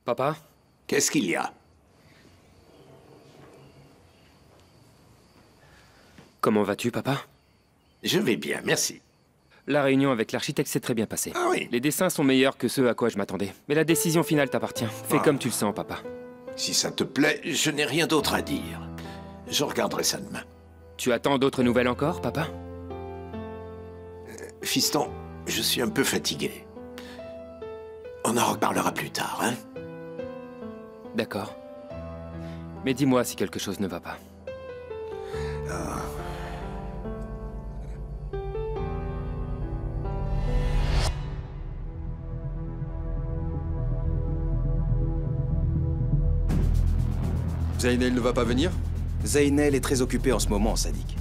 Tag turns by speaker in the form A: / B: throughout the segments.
A: Papa?
B: Qu'est-ce qu'il y a?
A: Comment vas-tu, papa?
B: Je vais bien, merci.
A: La réunion avec l'architecte s'est très bien passée.
B: Ah oui?
A: Les dessins sont meilleurs que ceux à quoi je m'attendais. Mais la décision finale t'appartient. Fais comme tu le sens, papa.
B: Si ça te plaît, je n'ai rien d'autre à dire. Je regarderai ça demain.
A: Tu attends d'autres nouvelles encore, papa?
B: Fiston, je suis un peu fatigué. On en reparlera plus tard, hein?
A: D'accord. Mais dis-moi si quelque chose ne va pas.
C: Zeynel ne va pas venir?
D: Zeynel est très occupé en ce moment, Sadiq.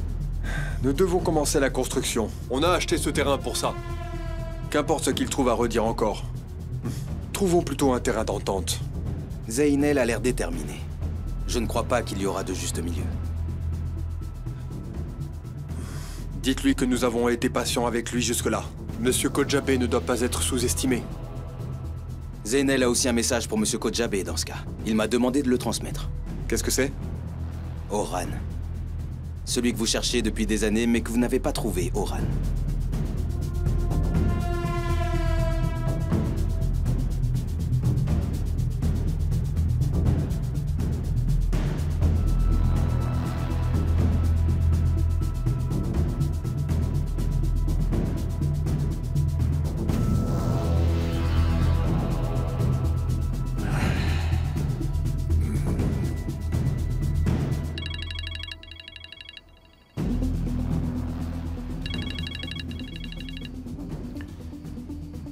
C: Nous devons commencer la construction. On a acheté ce terrain pour ça. Qu'importe ce qu'il trouve à redire encore. Trouvons plutôt un terrain d'entente.
D: Zeynel a l'air déterminé. Je ne crois pas qu'il y aura de juste milieu.
C: Dites-lui que nous avons été patients avec lui jusque-là. Monsieur Kodjabé ne doit pas être sous-estimé.
D: Zeynel a aussi un message pour Monsieur Kodjabé dans ce cas. Il m'a demandé de le transmettre.
C: Qu'est-ce que c'est?
D: Oran. Celui que vous cherchez depuis des années, mais que vous n'avez pas trouvé, Oran.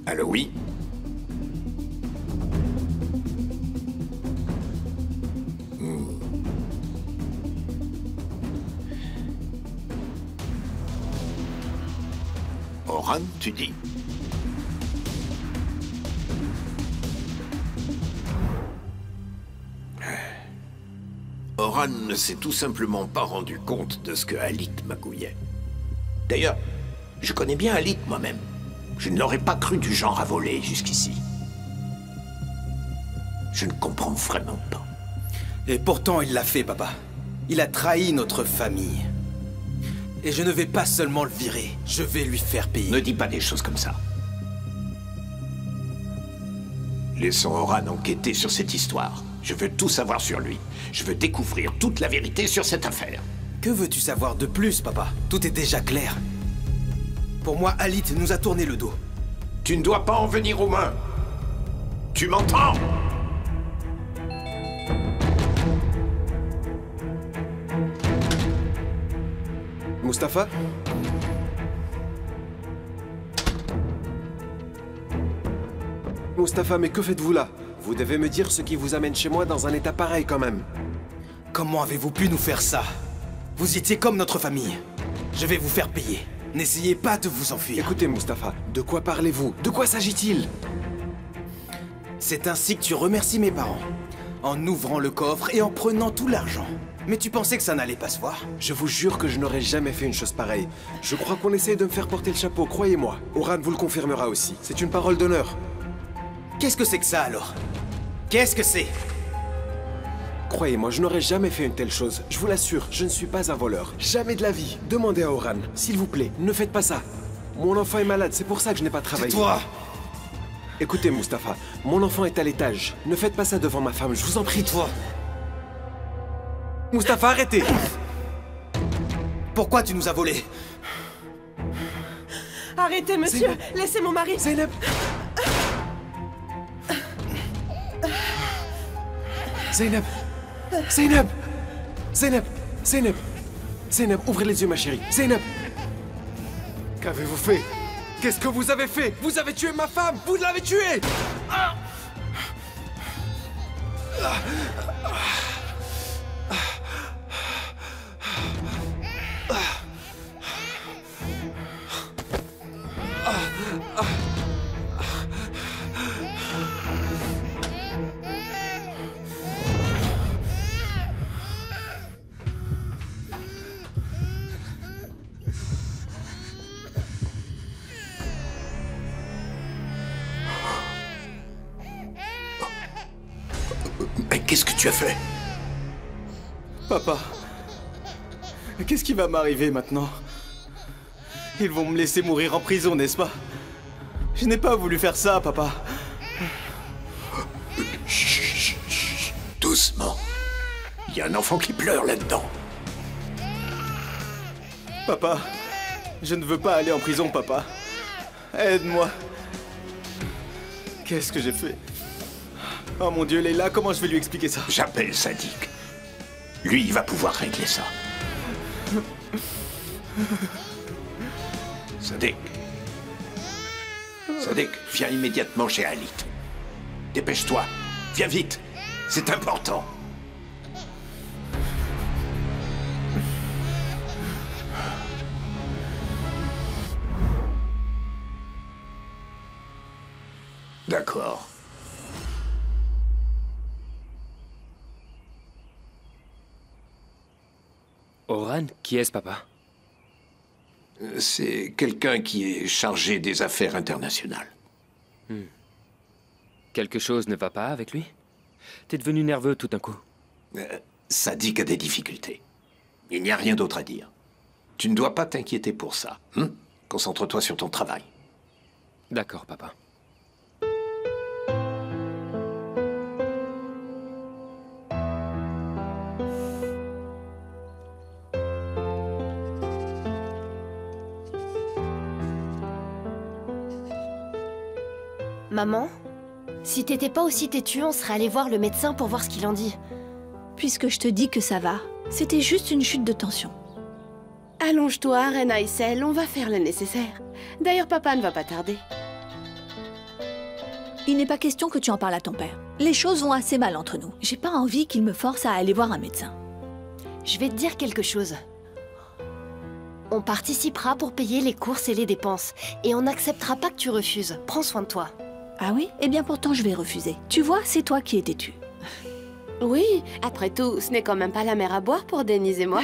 B: Allô, oui? Oran, tu dis? Oran ne s'est tout simplement pas rendu compte de ce que Halit magouillait. D'ailleurs, je connais bien Halit moi-même. Je ne l'aurais pas cru du genre à voler jusqu'ici. Je ne comprends vraiment pas.
D: Et pourtant, il l'a fait, papa. Il a trahi notre famille. Et je ne vais pas seulement le virer, je vais lui faire payer.
B: Ne dis pas des choses comme ça. Laissons Oran enquêter sur cette histoire. Je veux tout savoir sur lui. Je veux découvrir toute la vérité sur cette affaire.
D: Que veux-tu savoir de plus, papa? Tout est déjà clair. Pour moi, Halit nous a tourné le dos.
B: Tu ne dois pas en venir aux mains. Tu m'entends?
C: Mustapha? Mustapha, mais que faites-vous là? Vous devez me dire ce qui vous amène chez moi dans un état pareil quand même.
D: Comment avez-vous pu nous faire ça? Vous étiez comme notre famille. Je vais vous faire payer. N'essayez pas de vous enfuir.
C: Écoutez, Mustapha, de quoi parlez-vous? De quoi s'agit-il?
D: C'est ainsi que tu remercies mes parents. En ouvrant le coffre et en prenant tout l'argent. Mais tu pensais que ça n'allait pas se voir?
C: Je vous jure que je n'aurais jamais fait une chose pareille. Je crois qu'on essaye de me faire porter le chapeau, croyez-moi. Oran vous le confirmera aussi. C'est une parole d'honneur.
D: Qu'est-ce que c'est que ça alors? Qu'est-ce que c'est?
C: Croyez-moi, je n'aurais jamais fait une telle chose. Je vous l'assure, je ne suis pas un voleur. Jamais de la vie. Demandez à Oran. S'il vous plaît, ne faites pas ça. Mon enfant est malade, c'est pour ça que je n'ai pas travaillé.
D: Tais-toi!
C: Écoutez, Mustapha, mon enfant est à l'étage. Ne faites pas ça devant ma femme, je vous en prie.
D: Tais-toi!
C: Mustapha, arrêtez!
D: Pourquoi tu nous as volés?
E: Arrêtez, monsieur!
C: Zeynep.
E: Laissez mon mari!
C: Zeynep! Zeynep! Zeynep! Zeynep! Zeynep! Zeynep, ouvrez les yeux, ma chérie. Zeynep! Qu'avez-vous fait? Qu'est-ce que vous avez fait? Vous avez tué ma femme! Vous l'avez tuée!
B: Mais qu'est-ce que tu as fait?
D: Papa, qu'est-ce qui va m'arriver maintenant? Ils vont me laisser mourir en prison, n'est-ce pas? Je n'ai pas voulu faire ça, papa.
B: Chut, chut, chut. Doucement. Il y a un enfant qui pleure là-dedans.
D: Papa, je ne veux pas aller en prison, papa. Aide-moi. Qu'est-ce que j'ai fait? Oh mon Dieu, Leila, comment je vais lui expliquer ça?
B: J'appelle Sadiq. Lui, il va pouvoir régler ça. Sadiq. Sadiq, viens immédiatement chez Alit. Dépêche-toi. Viens vite. C'est important. D'accord.
A: Oran, qui est-ce, papa?
B: C'est quelqu'un qui est chargé des affaires internationales.
A: Quelque chose ne va pas avec lui? T'es devenu nerveux tout d'un coup.
B: Sadiq a des difficultés. Il n'y a rien d'autre à dire. Tu ne dois pas t'inquiéter pour ça. Concentre-toi sur ton travail.
A: D'accord, papa.
E: Maman, si t'étais pas aussi têtue, on serait allé voir le médecin pour voir ce qu'il en dit.
F: Puisque je te dis que ça va, c'était juste une chute de tension.
G: Allonge-toi, Reine Aïssel, on va faire le nécessaire. D'ailleurs, papa ne va pas tarder.
F: Il n'est pas question que tu en parles à ton père. Les choses vont assez mal entre nous. J'ai pas envie qu'il me force à aller voir un médecin.
E: Je vais te dire quelque chose. On participera pour payer les courses et les dépenses. Et on n'acceptera pas que tu refuses. Prends soin de toi.
F: Ah oui? Eh bien pourtant je vais refuser. Tu vois, c'est toi qui es têtu.
G: Oui, après tout, ce n'est quand même pas la mer à boire pour Denise et moi.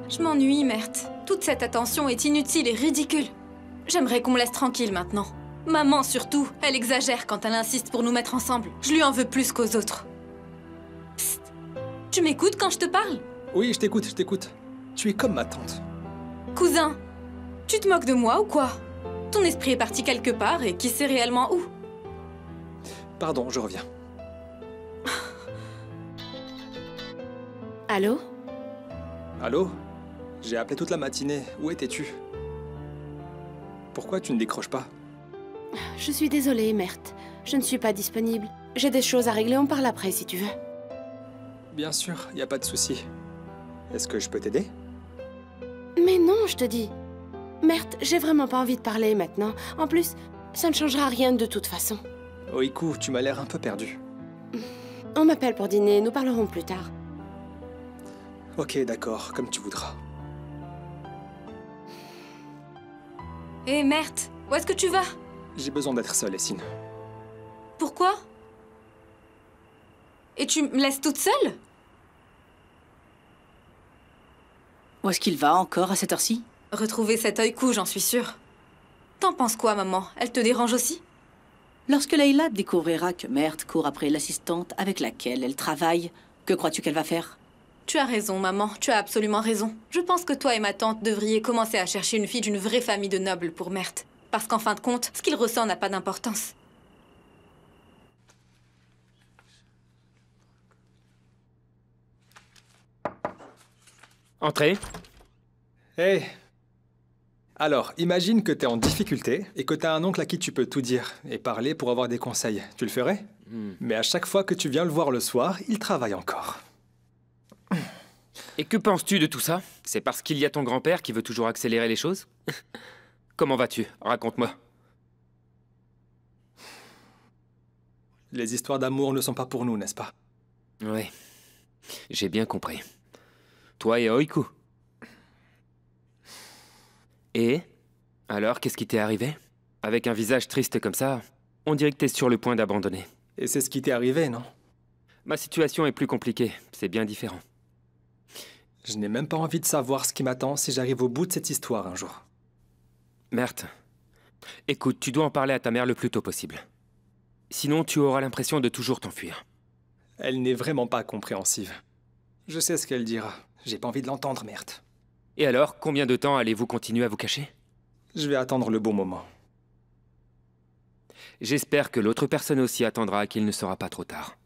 H: Je m'ennuie, Mert. Toute cette attention est inutile et ridicule. J'aimerais qu'on me laisse tranquille maintenant. Maman, surtout, elle exagère quand elle insiste pour nous mettre ensemble. Je lui en veux plus qu'aux autres. Psst. Tu m'écoutes quand je te parle?
I: Oui, je t'écoute, je t'écoute. Tu es comme ma tante.
H: Cousin, tu te moques de moi ou quoi? Ton esprit est parti quelque part et qui sait réellement où?
I: Pardon, je reviens.
G: Allô?
I: Allô? J'ai appelé toute la matinée. Où étais-tu? Pourquoi tu ne décroches pas?
G: Je suis désolée, Mert. Je ne suis pas disponible. J'ai des choses à régler, on parle après si tu veux.
I: Bien sûr, y a pas de souci. Est-ce que je peux t'aider?
G: Mais non, je te dis. Mert, j'ai vraiment pas envie de parler maintenant. En plus, ça ne changera rien de toute façon.
I: Oiku, tu m'as l'air un peu perdu.
G: On m'appelle pour dîner, nous parlerons plus tard.
I: Ok, d'accord, comme tu voudras.
H: Hé, Mert, où est-ce que tu vas?
I: J'ai besoin d'être seul, Essine.
H: Pourquoi? Et tu me laisses toute seule?
J: Où est-ce qu'il va encore à cette heure-ci?
H: Retrouver cet œil-cou, j'en suis sûre. T'en penses quoi, maman? Elle te dérange aussi?
J: Lorsque Leila découvrira que Mert court après l'assistante avec laquelle elle travaille, que crois-tu qu'elle va faire?
H: Tu as raison, maman. Tu as absolument raison. Je pense que toi et ma tante devriez commencer à chercher une fille d'une vraie famille de nobles pour Mert. Parce qu'en fin de compte, ce qu'il ressent n'a pas d'importance.
A: Entrez.
I: Hé! Alors, imagine que t'es en difficulté et que t'as un oncle à qui tu peux tout dire et parler pour avoir des conseils. Tu le ferais? Mais à chaque fois que tu viens le voir le soir, il travaille encore.
A: Et que penses-tu de tout ça? C'est parce qu'il y a ton grand-père qui veut toujours accélérer les choses? Comment vas-tu? Raconte-moi.
I: Les histoires d'amour ne sont pas pour nous, n'est-ce pas?
A: Oui, j'ai bien compris. Toi et Oiku. Et? Alors, qu'est-ce qui t'est arrivé? Avec un visage triste comme ça, on dirait que t'es sur le point d'abandonner.
I: Et c'est ce qui t'est arrivé, non?
A: Ma situation est plus compliquée, c'est bien différent.
I: Je n'ai même pas envie de savoir ce qui m'attend si j'arrive au bout de cette histoire un jour.
A: Mert, Écoute, tu dois en parler à ta mère le plus tôt possible. Sinon, tu auras l'impression de toujours t'enfuir.
I: Elle n'est vraiment pas compréhensive. Je sais ce qu'elle dira. J'ai pas envie de l'entendre, merde.
A: Et alors, combien de temps allez-vous continuer à vous cacher?
I: Je vais attendre le bon moment.
A: J'espère que l'autre personne aussi attendra qu'il ne sera pas trop tard.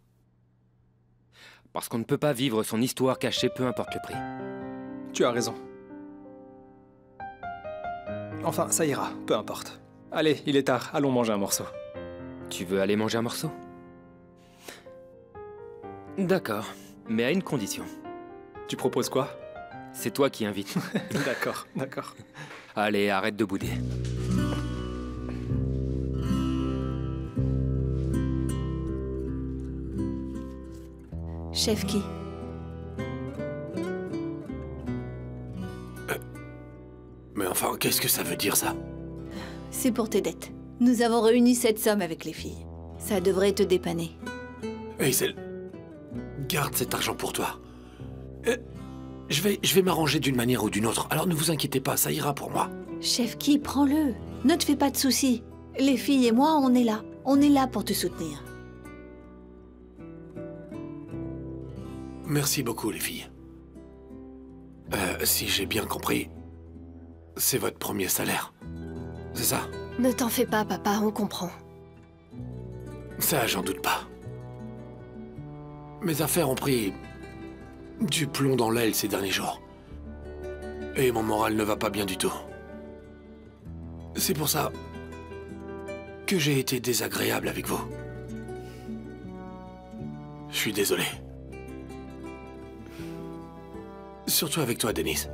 A: Parce qu'on ne peut pas vivre son histoire cachée, peu importe le prix.
I: Tu as raison. Enfin, ça ira, peu importe. Allez, il est tard, allons manger un morceau.
A: Tu veux aller manger un morceau? D'accord, mais à une condition.
I: Tu proposes quoi?
A: C'est toi qui invites.
I: D'accord, d'accord.
A: Allez, arrête de bouder.
F: Chef qui?
B: Mais enfin, qu'est-ce que ça veut dire, ça?
F: C'est pour tes dettes. Nous avons réuni cette somme avec les filles. Ça devrait te dépanner.
B: Hazel, garde cet argent pour toi. Je vais m'arranger d'une manière ou d'une autre, alors ne vous inquiétez pas, ça ira pour moi.
F: Chef qui, prends-le. Ne te fais pas de soucis. Les filles et moi, on est là. On est là pour te soutenir.
B: Merci beaucoup, les filles. Si j'ai bien compris, c'est votre premier salaire. C'est ça?
E: Ne t'en fais pas, papa, on comprend.
B: Ça, j'en doute pas. Mes affaires ont pris du plomb dans l'aile ces derniers jours. Et mon moral ne va pas bien du tout. C'est pour ça que j'ai été désagréable avec vous. Je suis désolé. Surtout avec toi, Denise.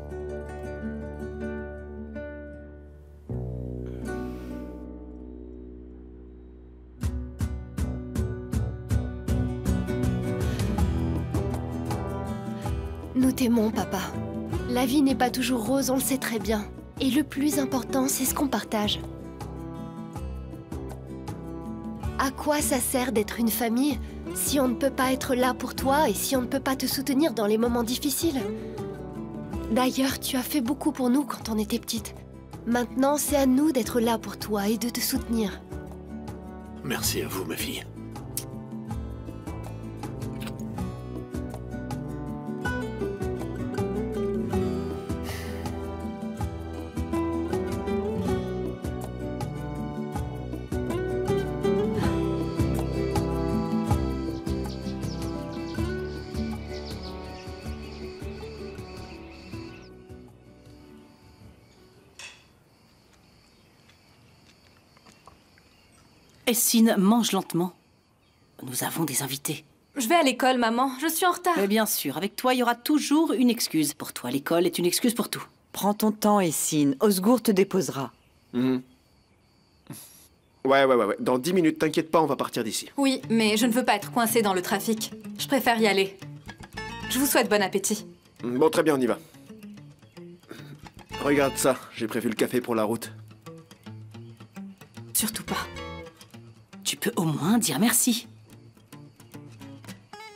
E: Nous t'aimons, papa. La vie n'est pas toujours rose, on le sait très bien. Et le plus important, c'est ce qu'on partage. À quoi ça sert d'être une famille si on ne peut pas être là pour toi et si on ne peut pas te soutenir dans les moments difficiles? D'ailleurs, tu as fait beaucoup pour nous quand on était petite. Maintenant, c'est à nous d'être là pour toi et de te soutenir.
B: Merci à vous, ma fille.
J: Essine, mange lentement. Nous avons des invités.
H: Je vais à l'école, maman. Je suis en retard.
J: Mais bien sûr, avec toi, il y aura toujours une excuse. Pour toi, l'école est une excuse pour tout.
K: Prends ton temps, Essine. Osgour te déposera.
C: Ouais. Dans 10 minutes, t'inquiète pas, on va partir d'ici.
H: Oui, mais je ne veux pas être coincée dans le trafic. Je préfère y aller. Je vous souhaite bon appétit.
C: Bon, très bien, on y va. Regarde ça, j'ai prévu le café pour la route.
J: Surtout pas. Tu peux au moins dire merci.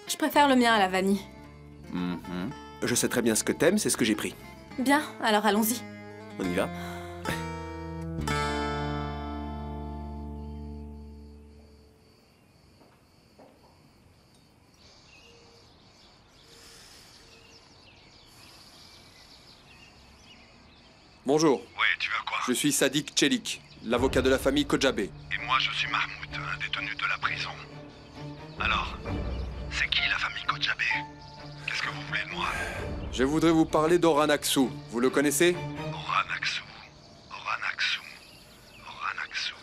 H: Je préfère le mien à la vanille.
C: Je sais très bien ce que t'aimes, c'est ce que j'ai pris.
H: Bien, alors allons-y.
C: On y va?
L: Bonjour.
M: Ouais, tu veux quoi?
L: Je suis Sadik Çelik, l'avocat de la famille Kocabé.
M: Et moi, je suis Mahmoud, un détenu de la prison. Alors, c'est qui la famille Kocabé? Qu'est-ce que vous voulez de moi?
L: Je voudrais vous parler d'Orhan Aksu. Vous le connaissez?
M: Orhan Aksu. Orhan Aksu. Orhan Aksu.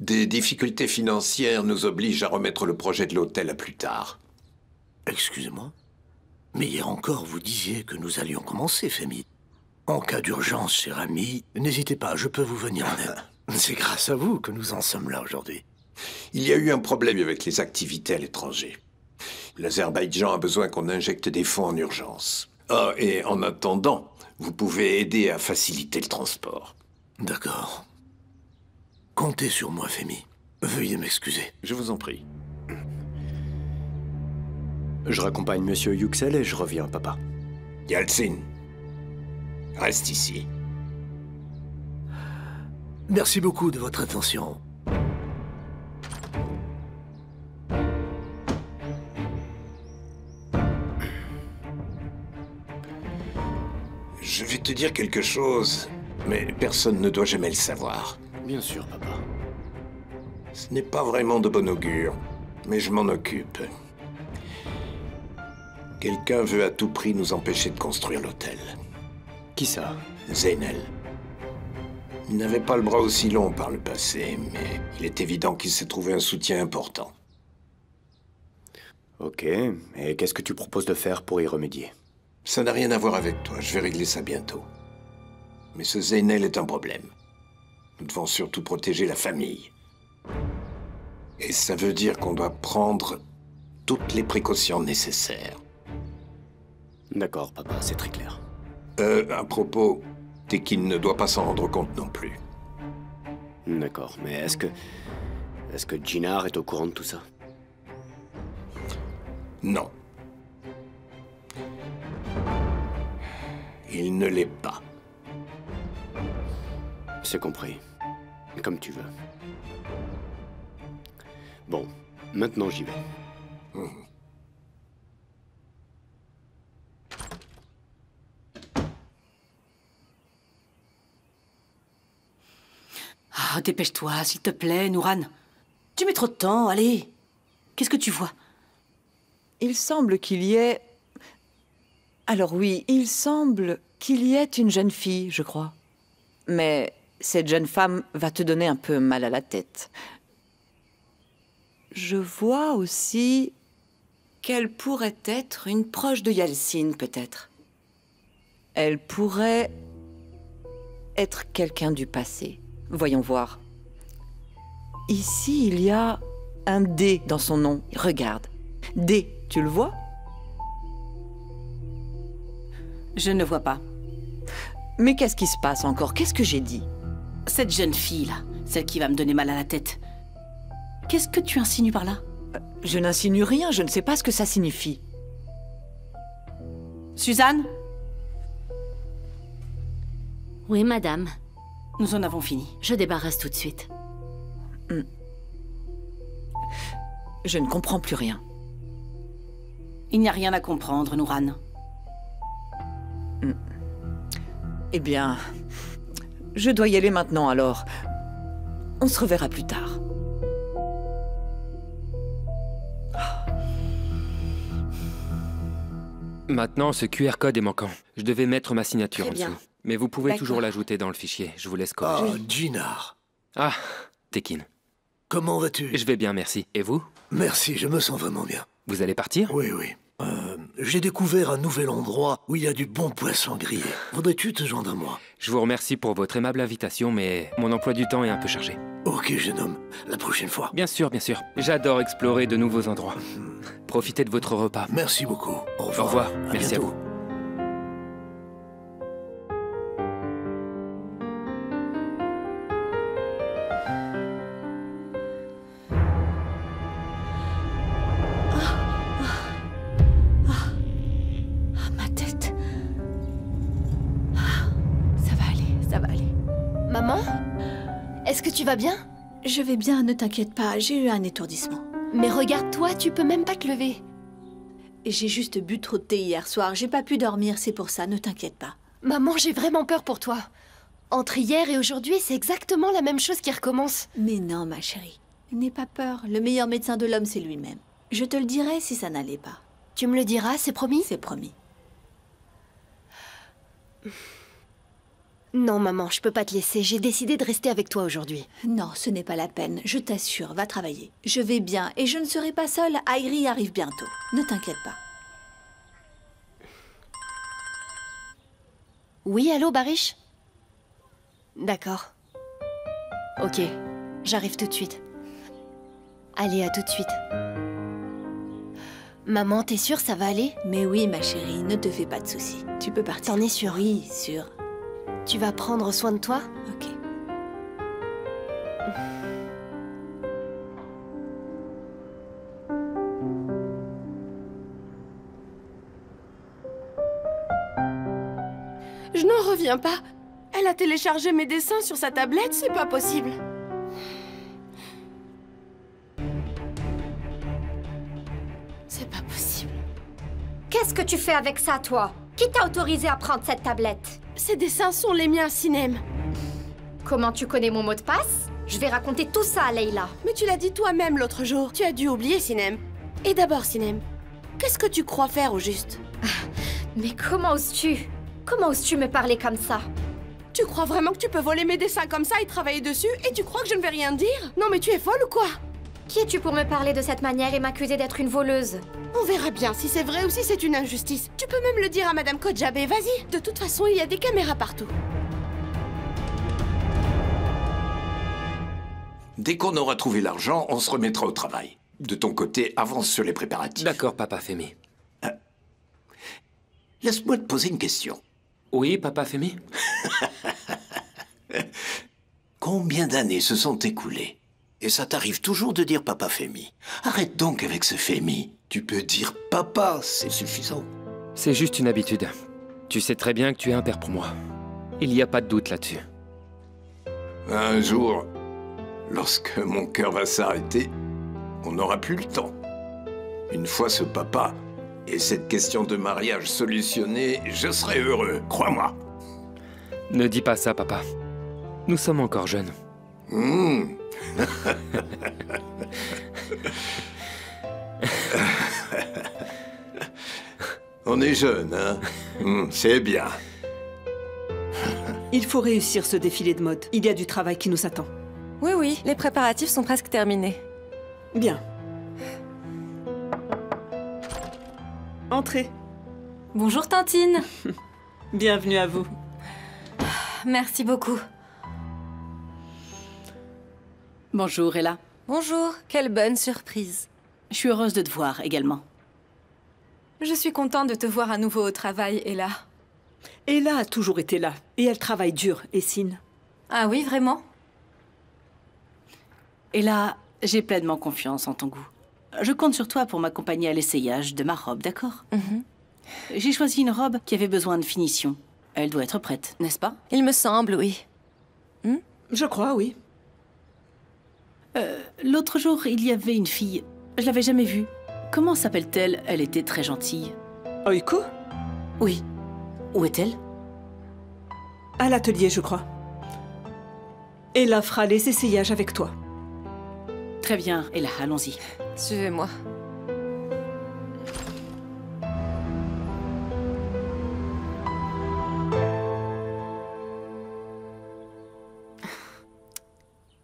B: Des difficultés financières nous obligent à remettre le projet de l'hôtel à plus tard.
N: Excusez-moi, mais hier encore, vous disiez que nous allions commencer, Femi. En cas d'urgence, cher ami, n'hésitez pas, je peux vous venir en aide. C'est grâce à vous que nous en sommes là aujourd'hui.
B: Il y a eu un problème avec les activités à l'étranger. L'Azerbaïdjan a besoin qu'on injecte des fonds en urgence. Ah, et en attendant, vous pouvez aider à faciliter le transport.
N: D'accord. Comptez sur moi, Femi. Veuillez m'excuser.
C: Je vous en prie.
O: Je raccompagne Monsieur Yüksel et je reviens, papa.
B: Yalcin, reste ici.
N: Merci beaucoup de votre attention.
P: Je vais te dire quelque chose, mais personne ne doit jamais le savoir.
O: Bien sûr, papa.
P: Ce n'est pas vraiment de bon augure, mais je m'en occupe. Quelqu'un veut à tout prix nous empêcher de construire l'hôtel.
O: Qui ça?
P: Zeynel. Il n'avait pas le bras aussi long par le passé, mais il est évident qu'il s'est trouvé un soutien important.
O: Ok, et qu'est-ce que tu proposes de faire pour y remédier?
P: Ça n'a rien à voir avec toi, je vais régler ça bientôt. Mais ce Zeynel est un problème. Nous devons surtout protéger la famille. Et ça veut dire qu'on doit prendre toutes les précautions nécessaires.
O: D'accord, papa, c'est très clair.
P: À propos, Tekin ne doit pas s'en rendre compte non plus.
O: D'accord, mais est-ce que Jinar est au courant de tout ça?
P: Non. Il ne l'est pas.
O: C'est compris. Comme tu veux. Bon, maintenant j'y vais.
J: Ah, dépêche-toi, s'il te plaît, Nouran. Tu mets trop de temps, allez. Qu'est-ce que tu vois?
K: Il semble qu'il y ait... Alors oui, il semble qu'il y ait une jeune fille, je crois. Mais cette jeune femme va te donner un peu mal à la tête. Je vois aussi qu'elle pourrait être une proche de Yalcin, peut-être. Elle pourrait être quelqu'un du passé. Voyons voir. Ici, il y a un D dans son nom. Regarde. D, tu le vois?
J: Je ne vois pas.
K: Mais qu'est-ce qui se passe encore? Qu'est-ce que j'ai dit?
J: Cette jeune fille-là, celle qui va me donner mal à la tête. Qu'est-ce que tu insinues par là?
K: Je n'insinue rien, je ne sais pas ce que ça signifie.
J: Suzanne?
Q: Oui, madame.
J: Nous en avons fini.
Q: Je débarrasse tout de suite.
K: Je ne comprends plus rien.
J: Il n'y a rien à comprendre, Nouran.
K: Eh bien, je dois y aller maintenant alors. On se reverra plus tard.
A: Maintenant, ce QR code est manquant. Je devais mettre ma signature en
G: Très bien.
A: dessous. Mais vous pouvez
G: D'accord.
A: toujours l'ajouter dans le fichier. Je vous laisse
N: Ah,
A: corriger.
N: Jinar.
A: Ah, Tekin.
N: Comment vas-tu?
A: Je vais bien, merci. Et vous?
N: Merci, je me sens vraiment bien.
A: Vous allez partir?
N: Oui, oui. J'ai découvert un nouvel endroit où il y a du bon poisson grillé. Voudrais-tu te joindre à moi?
A: Je vous remercie pour votre aimable invitation, mais mon emploi du temps est un peu chargé.
N: Ok, jeune homme. La prochaine fois.
A: Bien sûr, bien sûr. J'adore explorer de nouveaux endroits. Profitez de votre repas.
N: Merci beaucoup. Au revoir.
A: Au revoir.
N: À
A: Merci à
N: bientôt.
A: vous.
F: Ma tête. Ça va aller, ça va aller.
E: Maman? Est-ce que tu vas bien?
F: Je vais bien, ne t'inquiète pas, j'ai eu un étourdissement.
E: Mais regarde-toi, tu peux même pas te lever.
F: J'ai juste bu trop de thé hier soir, j'ai pas pu dormir, c'est pour ça, ne t'inquiète pas.
E: Maman, j'ai vraiment peur pour toi. Entre hier et aujourd'hui, c'est exactement la même chose qui recommence.
F: Mais non, ma chérie, n'aie pas peur, le meilleur médecin de l'homme, c'est lui-même. Je te le dirai si ça n'allait pas.
E: Tu me le diras, c'est promis?
F: C'est promis.
E: Non, maman, je peux pas te laisser. J'ai décidé de rester avec toi aujourd'hui.
F: Non, ce n'est pas la peine, je t'assure, va travailler. Je vais bien et je ne serai pas seule, Airi arrive bientôt. Ne t'inquiète pas.
E: Oui, allô, Barish? D'accord. Ok, j'arrive tout de suite. Allez, à tout de suite. Maman, t'es sûre, ça va aller?
F: Mais oui, ma chérie, ne te fais pas de soucis. Tu peux partir.
E: T'en es sûre?
F: Oui, sûre.
E: Tu vas prendre soin de toi?
F: Ok.
G: Je n'en reviens pas. Elle a téléchargé mes dessins sur sa tablette, c'est pas possible. C'est pas possible.
R: Qu'est-ce que tu fais avec ça, toi? Qui t'a autorisé à prendre cette tablette?
G: Ces dessins sont les miens, Sinem.
R: Comment tu connais mon mot de passe? Je vais raconter tout ça à Leila.
G: Mais tu l'as dit toi-même l'autre jour. Tu as dû oublier, Sinem. Et d'abord, Sinem, qu'est-ce que tu crois faire au juste?
R: Mais comment oses-tu? Comment oses-tu me parler comme ça?
G: Tu crois vraiment que tu peux voler mes dessins comme ça et travailler dessus? Et tu crois que je ne vais rien dire? Non mais tu es folle ou quoi?
R: Qui es-tu pour me parler de cette manière et m'accuser d'être une voleuse?
G: On verra bien si c'est vrai ou si c'est une injustice. Tu peux même le dire à Madame Kojabe, vas-y. De toute façon, il y a des caméras partout.
P: Dès qu'on aura trouvé l'argent, on se remettra au travail. De ton côté, avance sur les préparatifs.
A: D'accord, papa Femi.
P: Laisse-moi te poser une question.
A: Oui, papa Femi.
P: Combien d'années se sont écoulées? Et ça t'arrive toujours de dire papa Femi. Arrête donc avec ce Femi. Tu peux dire papa, c'est suffisant.
A: C'est juste une habitude. Tu sais très bien que tu es un père pour moi. Il n'y a pas de doute là-dessus.
P: Un jour, lorsque mon cœur va s'arrêter, on n'aura plus le temps. Une fois ce papa et cette question de mariage solutionnée, je serai heureux, crois-moi.
A: Ne dis pas ça, papa. Nous sommes encore jeunes.
P: On est jeunes, hein? C'est bien.
S: Il faut réussir ce défilé de mode. Il y a du travail qui nous attend.
T: Oui, oui, les préparatifs sont presque terminés.
S: Bien. Entrez.
H: Bonjour, Tantine.
S: Bienvenue à vous.
H: Merci beaucoup.
J: Bonjour, Ella.
T: Bonjour, quelle bonne surprise.
J: Je suis heureuse de te voir également.
H: Je suis contente de te voir à nouveau au travail, Ella.
S: Ella a toujours été là, et elle travaille dur, Essine.
H: Ah oui, vraiment?
J: Ella, j'ai pleinement confiance en ton goût. Je compte sur toi pour m'accompagner à l'essayage de ma robe, d'accord? J'ai choisi une robe qui avait besoin de finition. Elle doit être prête, n'est-ce pas?
T: Il me semble, oui.
S: Je crois, oui.
J: L'autre jour, il y avait une fille. Je l'avais jamais vue. Comment s'appelle-t-elle? Elle était très gentille.
S: Oiko?
J: Oui. Où est-elle?
S: À l'atelier, je crois. Ella fera les essayages avec toi.
J: Très bien, Ella, allons-y.
T: Suivez-moi.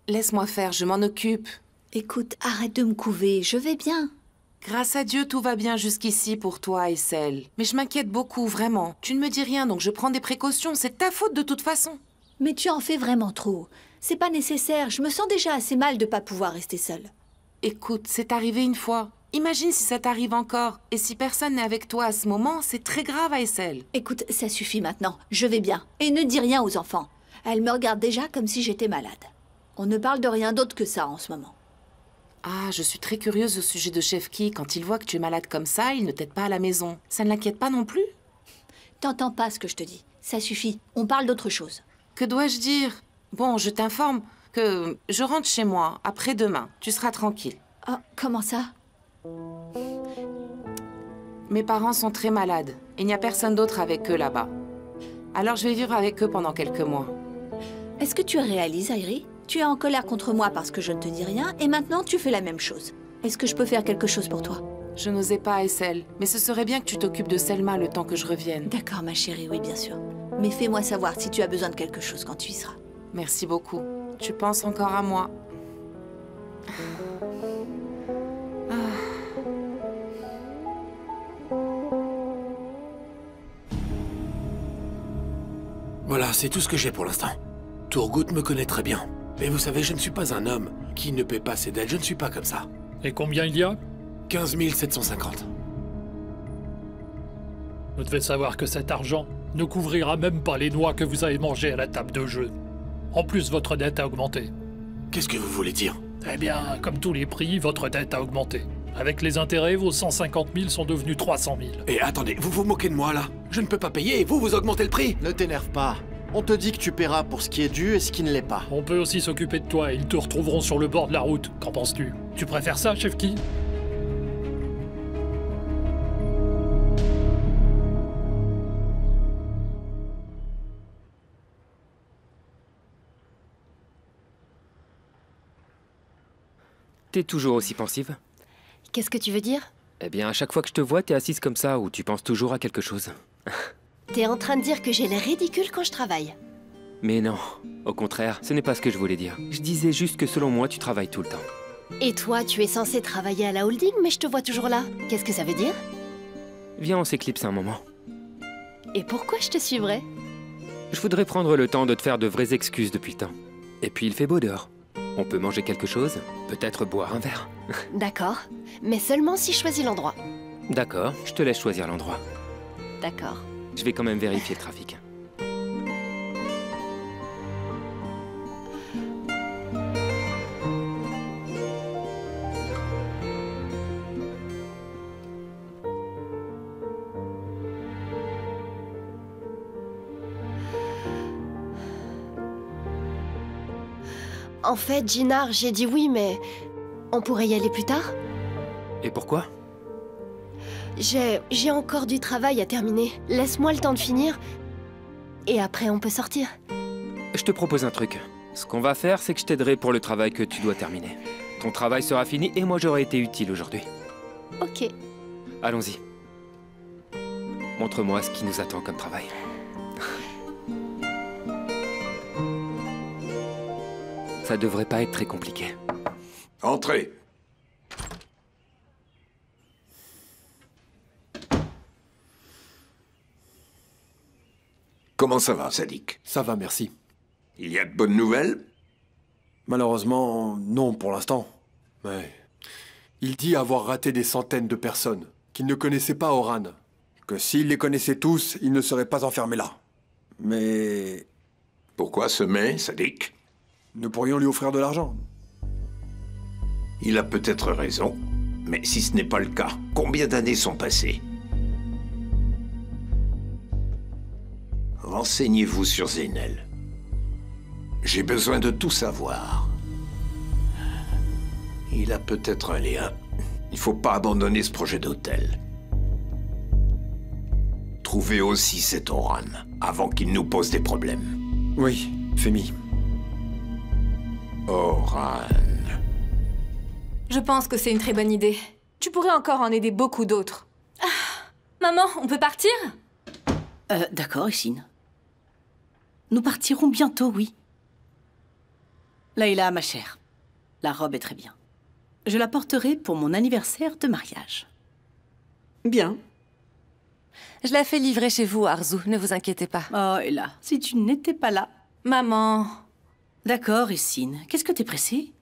U: Laisse-moi faire, je m'en occupe.
F: Écoute, arrête de me couver, je vais bien.
U: Grâce à Dieu, tout va bien jusqu'ici pour toi, Essel. Mais je m'inquiète beaucoup, vraiment. Tu ne me dis rien, donc je prends des précautions. C'est ta faute de toute façon.
F: Mais tu en fais vraiment trop. C'est pas nécessaire, je me sens déjà assez mal de pas pouvoir rester seule.
U: Écoute, c'est arrivé une fois. Imagine si ça t'arrive encore. Et si personne n'est avec toi à ce moment, c'est très grave à Essel.
F: Écoute, ça suffit maintenant. Je vais bien. Et ne dis rien aux enfants. Elle me regarde déjà comme si j'étais malade. On ne parle de rien d'autre que ça en ce moment.
U: Ah, je suis très curieuse au sujet de Chef Ki. Quand il voit que tu es malade comme ça, il ne t'aide pas à la maison. Ça ne l'inquiète pas non plus?
F: T'entends pas ce que je te dis. Ça suffit. On parle d'autre chose.
U: Que dois-je dire? Bon, je t'informe que je rentre chez moi après-demain. Tu seras tranquille.
F: Oh, comment ça?
U: Mes parents sont très malades. Il n'y a personne d'autre avec eux là-bas. Alors je vais vivre avec eux pendant quelques mois.
F: Est-ce que tu réalises, Airi? Tu es en colère contre moi parce que je ne te dis rien, et maintenant tu fais la même chose. Est-ce que je peux faire quelque chose pour toi?
U: Je n'osais pas, Essel, mais ce serait bien que tu t'occupes de Selma le temps que je revienne.
F: D'accord, ma chérie, oui, bien sûr. Mais fais-moi savoir si tu as besoin de quelque chose quand tu y seras.
U: Merci beaucoup. Tu penses encore à moi.
B: Voilà, c'est tout ce que j'ai pour l'instant. Turgut me connaît très bien. Mais vous savez, je ne suis pas un homme qui ne paie pas ses dettes. Je ne suis pas comme ça.
V: Et combien il y a?
B: 15 750.
V: Vous devez savoir que cet argent ne couvrira même pas les noix que vous avez mangées à la table de jeu. En plus, votre dette a augmenté.
B: Qu'est-ce que vous voulez dire?
V: Eh bien, comme tous les prix, votre dette a augmenté. Avec les intérêts, vos 150 000 sont devenus 300 000.
B: Et attendez, vous vous moquez de moi, là? Je ne peux pas payer et vous augmentez le prix?
C: Ne t'énerve pas.
D: On te dit que tu paieras pour ce qui est dû et ce qui ne l'est pas.
V: On peut aussi s'occuper de toi et ils te retrouveront sur le bord de la route. Qu'en penses-tu? Tu préfères ça, Chef Key?
A: T'es toujours aussi pensive?
E: Qu'est-ce que tu veux dire?
A: Eh bien, à chaque fois que je te vois, t'es assise comme ça ou tu penses toujours à quelque chose.
E: T'es en train de dire que j'ai l'air ridicule quand je travaille.
A: Mais non, au contraire, ce n'est pas ce que je voulais dire. Je disais juste que selon moi, tu travailles tout le temps.
E: Et toi, tu es censé travailler à la holding, mais je te vois toujours là. Qu'est-ce que ça veut dire?
A: Viens, on s'éclipse un moment.
E: Et pourquoi je te suivrais?
A: Je voudrais prendre le temps de te faire de vraies excuses depuis le temps. Et puis il fait beau dehors. On peut manger quelque chose, peut-être boire un verre.
E: D'accord, mais seulement si je choisis l'endroit.
A: D'accord, je te laisse choisir l'endroit.
E: D'accord.
A: Je vais quand même vérifier le trafic.
E: En fait, Ginard, j'ai dit oui, mais on pourrait y aller plus tard?
A: Et pourquoi?
E: J'ai encore du travail à terminer. Laisse-moi le temps de finir. Et après, on peut sortir.
A: Je te propose un truc. Ce qu'on va faire, c'est que je t'aiderai pour le travail que tu dois terminer. Ton travail sera fini et moi j'aurai été utile aujourd'hui.
E: Ok.
A: Allons-y. Montre-moi ce qui nous attend comme travail. Ça devrait pas être très compliqué.
P: Entrez. Comment ça va, Sadiq?
C: Ça va, merci.
P: Il y a de bonnes nouvelles?
C: Malheureusement, non pour l'instant. Mais il dit avoir raté des centaines de personnes, qu'il ne connaissait pas Oran. Que s'il les connaissait tous, il ne serait pas enfermé là. Mais...
P: Pourquoi ce mais, Sadiq?
C: Nous pourrions lui offrir de l'argent.
P: Il a peut-être raison, mais si ce n'est pas le cas, combien d'années sont passées? Renseignez-vous sur Zeynel. J'ai besoin de tout savoir. Il a peut-être un lien. Il faut pas abandonner ce projet d'hôtel. Trouvez aussi cet Oran, avant qu'il nous pose des problèmes.
C: Oui, Femi.
P: Oran.
H: Je pense que c'est une très bonne idée. Tu pourrais encore en aider beaucoup d'autres. Ah, maman, on peut partir?
J: D'accord, Essine. Nous partirons bientôt, oui. Layla, ma chère, la robe est très bien. Je la porterai pour mon anniversaire de mariage.
S: Bien.
T: Je la fais livrer chez vous, Arzu, ne vous inquiétez pas.
J: Oh, et là, si tu n'étais pas là...
H: Maman...
J: D'accord, Essine. Qu'est-ce que t'es pressée?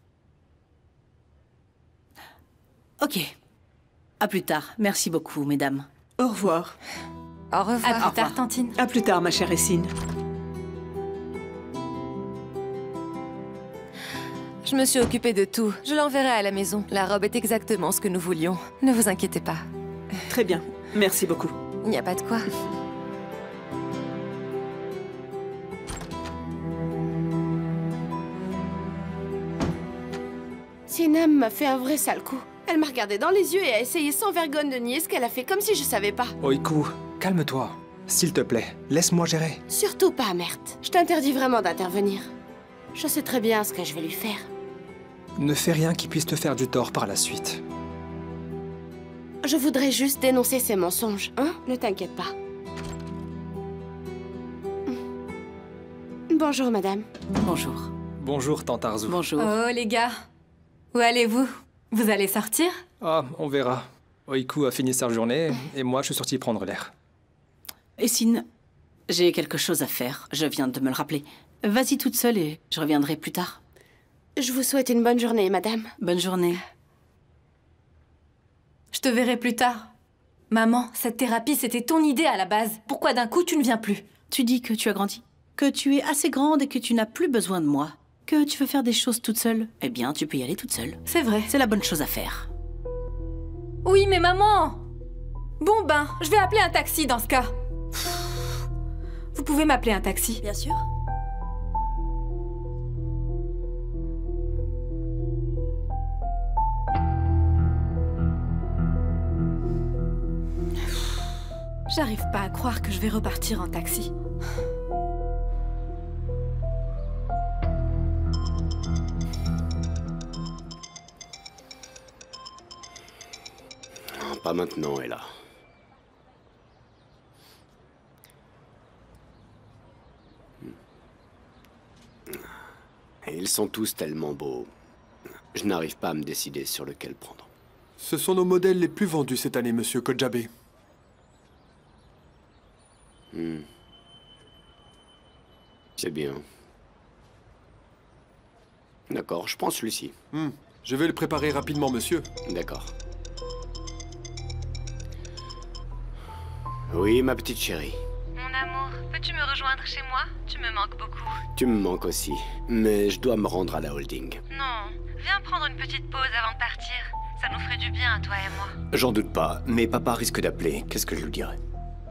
J: Ok. À plus tard. Merci beaucoup, mesdames.
S: Au revoir.
T: Au revoir.
H: À plus tard, Tantine.
S: À plus tard, ma chère Essine.
T: Je me suis occupée de tout. Je l'enverrai à la maison. La robe est exactement ce que nous voulions. Ne vous inquiétez pas.
S: Très bien. Merci beaucoup.
T: Il n'y a pas de quoi.
G: Sinam m'a fait un vrai sale coup. Elle m'a regardé dans les yeux et a essayé sans vergogne de nier ce qu'elle a fait, comme si je savais pas.
I: Oiku, calme-toi. S'il te plaît, laisse-moi gérer.
G: Surtout pas, Mert. Je t'interdis vraiment d'intervenir. Je sais très bien ce que je vais lui faire.
I: Ne fais rien qui puisse te faire du tort par la suite.
G: Je voudrais juste dénoncer ces mensonges, hein? Ne t'inquiète pas. Bonjour, madame.
J: Bonjour.
I: Bonjour, tante Arzu.
J: Bonjour.
H: Oh, les gars. Où allez-vous? Vous allez sortir?
I: Ah, on verra. Oiku a fini sa journée et moi je suis sorti prendre l'air.
J: Essine, j'ai quelque chose à faire. Je viens de me le rappeler. Vas-y toute seule et je reviendrai plus tard.
G: Je vous souhaite une bonne journée, madame.
J: Bonne journée.
H: Je te verrai plus tard. Maman, cette thérapie, c'était ton idée à la base. Pourquoi d'un coup, tu ne viens plus?
J: Tu dis que tu as grandi, que tu es assez grande et que tu n'as plus besoin de moi, que tu veux faire des choses toute seule. Eh bien, tu peux y aller toute seule.
H: C'est vrai.
J: C'est la bonne chose à faire.
H: Oui, mais maman! Bon ben, je vais appeler un taxi dans ce cas. Vous pouvez m'appeler un taxi.
F: Bien sûr.
H: J'arrive pas à croire que je vais repartir en taxi.
O: Pas maintenant, Ella. Et ils sont tous tellement beaux. Je n'arrive pas à me décider sur lequel prendre.
C: Ce sont nos modèles les plus vendus cette année, monsieur Kojabe.
O: C'est bien. D'accord, je prends celui-ci.
C: Je vais le préparer rapidement, monsieur.
O: D'accord. Oui, ma petite chérie.
T: Mon amour, peux-tu me rejoindre chez moi? Tu me manques beaucoup.
O: Tu me manques aussi, mais je dois me rendre à la holding.
T: Non, viens prendre une petite pause avant de partir. Ça nous ferait du bien à toi et moi.
O: J'en doute pas, mais papa risque d'appeler. Qu'est-ce que je lui dirais?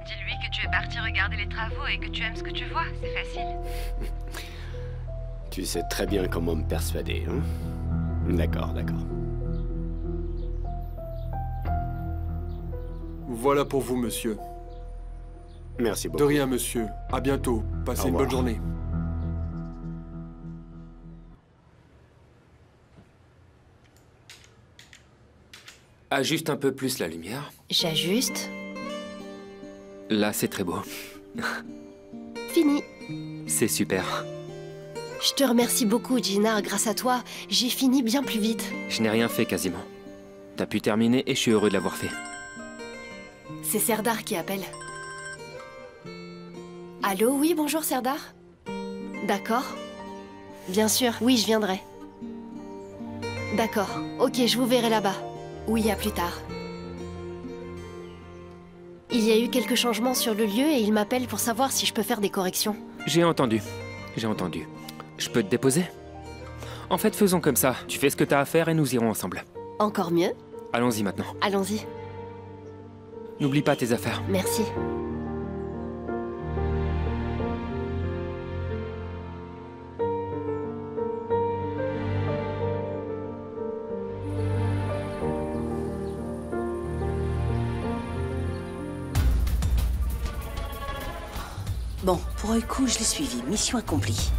T: Dis-lui que tu es parti regarder les travaux et que tu aimes ce que tu vois, c'est facile.
O: Tu sais très bien comment me persuader, hein? D'accord, d'accord.
C: Voilà pour vous, monsieur.
O: Merci beaucoup.
C: De rien, monsieur. À bientôt. Passez une bonne journée.
A: Ajuste un peu plus la lumière.
E: J'ajuste.
A: Là, c'est très beau.
E: Fini.
A: C'est super.
E: Je te remercie beaucoup, Gina. Grâce à toi, j'ai fini bien plus vite.
A: Je n'ai rien fait quasiment. T'as pu terminer et je suis heureux de l'avoir fait.
E: C'est Serdar qui appelle. Allô, oui, bonjour Serdar. D'accord. Bien sûr, oui, je viendrai. D'accord, ok, je vous verrai là-bas. Oui, à plus tard. Il y a eu quelques changements sur le lieu et il m'appelle pour savoir si je peux faire des corrections.
A: J'ai entendu. J'ai entendu. Je peux te déposer? En fait, faisons comme ça. Tu fais ce que t'as à faire et nous irons ensemble.
E: Encore mieux.
A: Allons-y maintenant.
E: Allons-y.
A: N'oublie pas tes affaires.
E: Merci.
J: Bon, pour un coup, je l'ai suivi. Mission accomplie.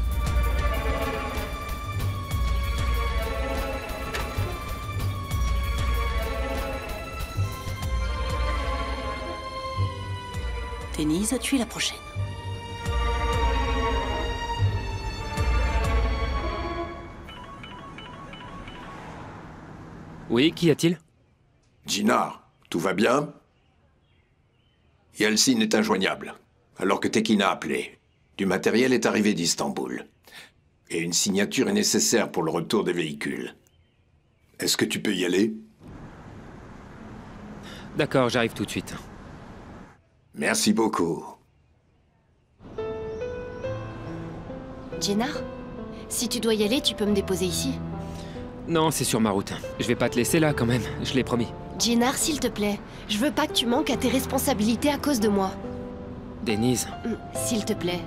J: Denise, tu es la prochaine.
A: Oui, qu'y a-t-il?
P: Gina, tout va bien? Yeltsin est injoignable, alors que Tekin a appelé. Du matériel est arrivé d'Istanbul. Et une signature est nécessaire pour le retour des véhicules. Est-ce que tu peux y aller?
A: D'accord, j'arrive tout de suite.
P: Merci beaucoup.
E: Gina, si tu dois y aller, tu peux me déposer ici.
A: Non, c'est sur ma route. Je vais pas te laisser là quand même, je l'ai promis.
E: Gina, s'il te plaît, je veux pas que tu manques à tes responsabilités à cause de moi.
A: Denise.
E: S'il te plaît.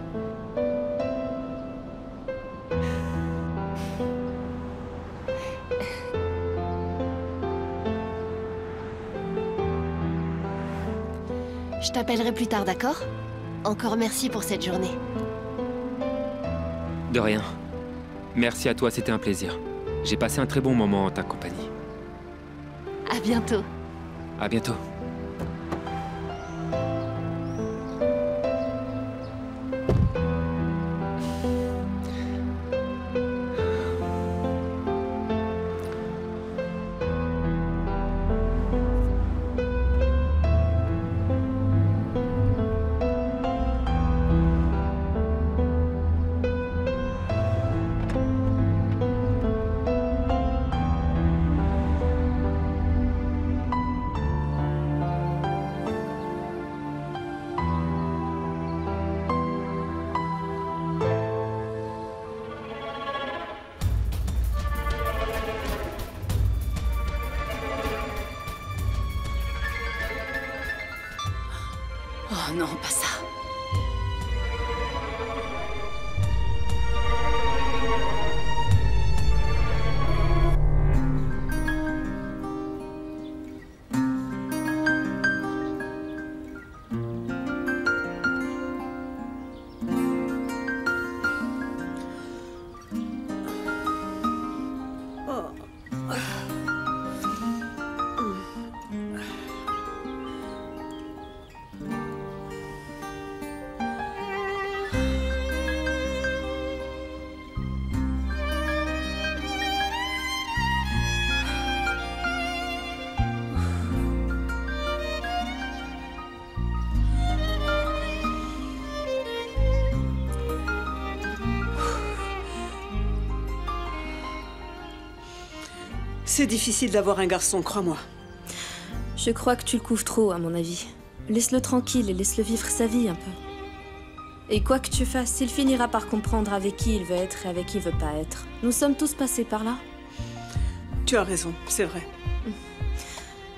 E: Je t'appellerai plus tard, d'accord? Encore merci pour cette journée.
A: De rien. Merci à toi, c'était un plaisir. J'ai passé un très bon moment en ta compagnie.
E: À bientôt.
A: À bientôt.
J: Oh non, pas ça.
S: C'est difficile d'avoir un garçon, crois-moi.
L: Je crois que tu le couvres trop, à mon avis. Laisse-le tranquille et laisse-le vivre sa vie un peu. Et quoi que tu fasses, il finira par comprendre avec qui il veut être et avec qui il veut pas être. Nous sommes tous passés par là.
S: Tu as raison, c'est vrai.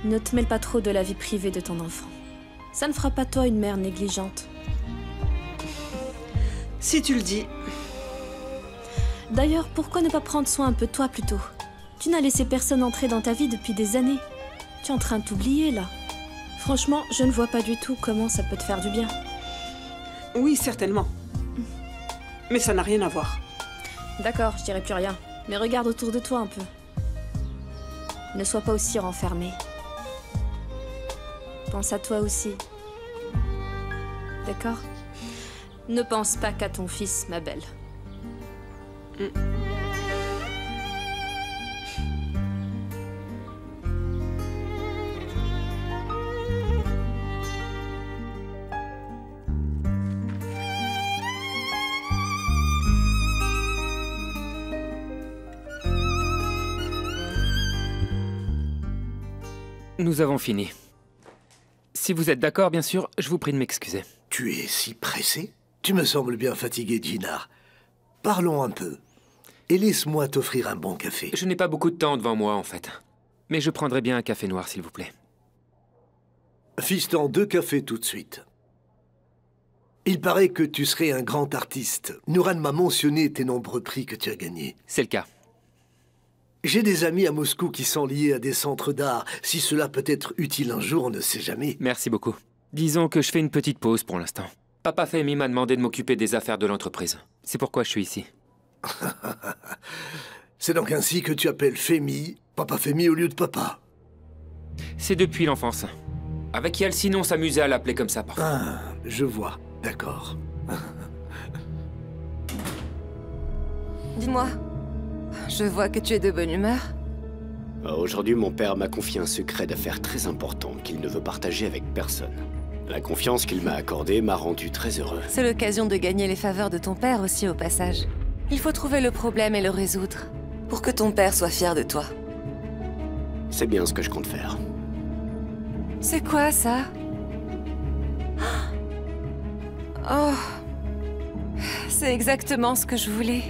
L: Ne te mêle pas trop de la vie privée de ton enfant. Ça ne fera pas de toi une mère négligente.
S: Si tu le dis.
L: D'ailleurs, pourquoi ne pas prendre soin un peu de toi plutôt? Tu n'as laissé personne entrer dans ta vie depuis des années. Tu es en train de t'oublier, là. Franchement, je ne vois pas du tout comment ça peut te faire du bien.
S: Oui, certainement. Mais ça n'a rien à voir.
L: D'accord, je dirai plus rien. Mais regarde autour de toi un peu. Ne sois pas aussi renfermé. Pense à toi aussi. D'accord? Ne pense pas qu'à ton fils, ma belle.
A: Nous avons fini. Si vous êtes d'accord, bien sûr, je vous prie de m'excuser.
N: Tu es si pressé? Tu me sembles bien fatigué, Jinar. Parlons un peu. Et laisse-moi t'offrir un bon café.
A: Je n'ai pas beaucoup de temps devant moi, en fait. Mais je prendrai bien un café noir, s'il vous plaît.
N: Fiston, 2 cafés tout de suite. Il paraît que tu serais un grand artiste. Nouran m'a mentionné tes nombreux prix que tu as gagnés.
A: C'est le cas.
N: J'ai des amis à Moscou qui sont liés à des centres d'art. Si cela peut être utile un jour, on ne sait jamais.
A: Merci beaucoup. Disons que je fais une petite pause pour l'instant. Papa Femi m'a demandé de m'occuper des affaires de l'entreprise. C'est pourquoi je suis ici.
N: C'est donc ainsi que tu appelles Femi, Papa Femi au lieu de papa.
A: C'est depuis l'enfance. Avec Yalcine, on s'amusait à l'appeler comme ça parfois.
N: Ah, je vois. D'accord.
T: Dis-moi, je vois que tu es de bonne humeur.
O: Aujourd'hui, mon père m'a confié un secret d'affaires très important qu'il ne veut partager avec personne. La confiance qu'il m'a accordée m'a rendu très heureux.
T: C'est l'occasion de gagner les faveurs de ton père aussi au passage. Il faut trouver le problème et le résoudre, pour que ton père soit fier de toi.
O: C'est bien ce que je compte faire.
T: C'est quoi ça? Oh, c'est exactement ce que je voulais.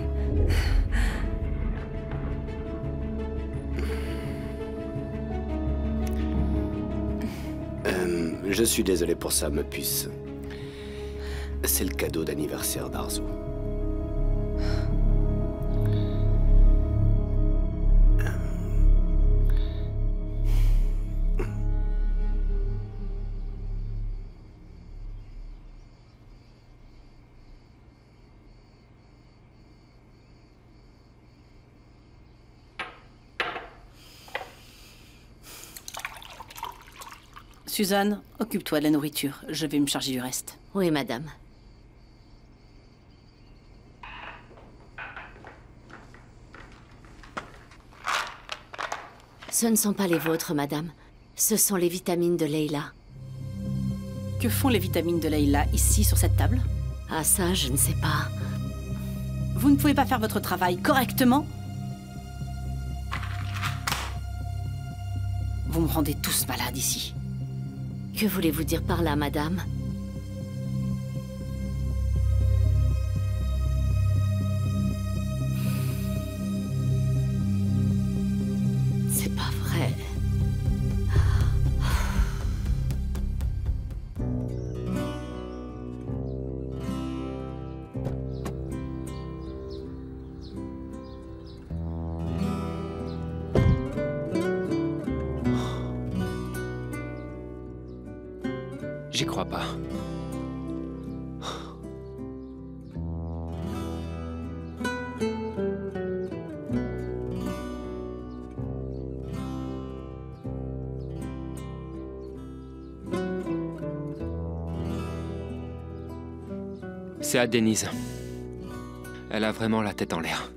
O: Je suis désolé pour ça, ma puce. C'est le cadeau d'anniversaire d'Arzu.
J: Suzanne, occupe-toi de la nourriture. Je vais me charger du reste.
Q: Oui, madame. Ce ne sont pas les vôtres, madame. Ce sont les vitamines de Leila.
J: Que font les vitamines de Leila ici, sur cette table?
Q: Ah ça, je ne sais pas.
J: Vous ne pouvez pas faire votre travail correctement? Vous me rendez tous malades ici.
Q: Que voulez-vous dire par là, madame? C'est pas vrai.
A: J'y crois pas. C'est à Denise. Elle a vraiment la tête en l'air.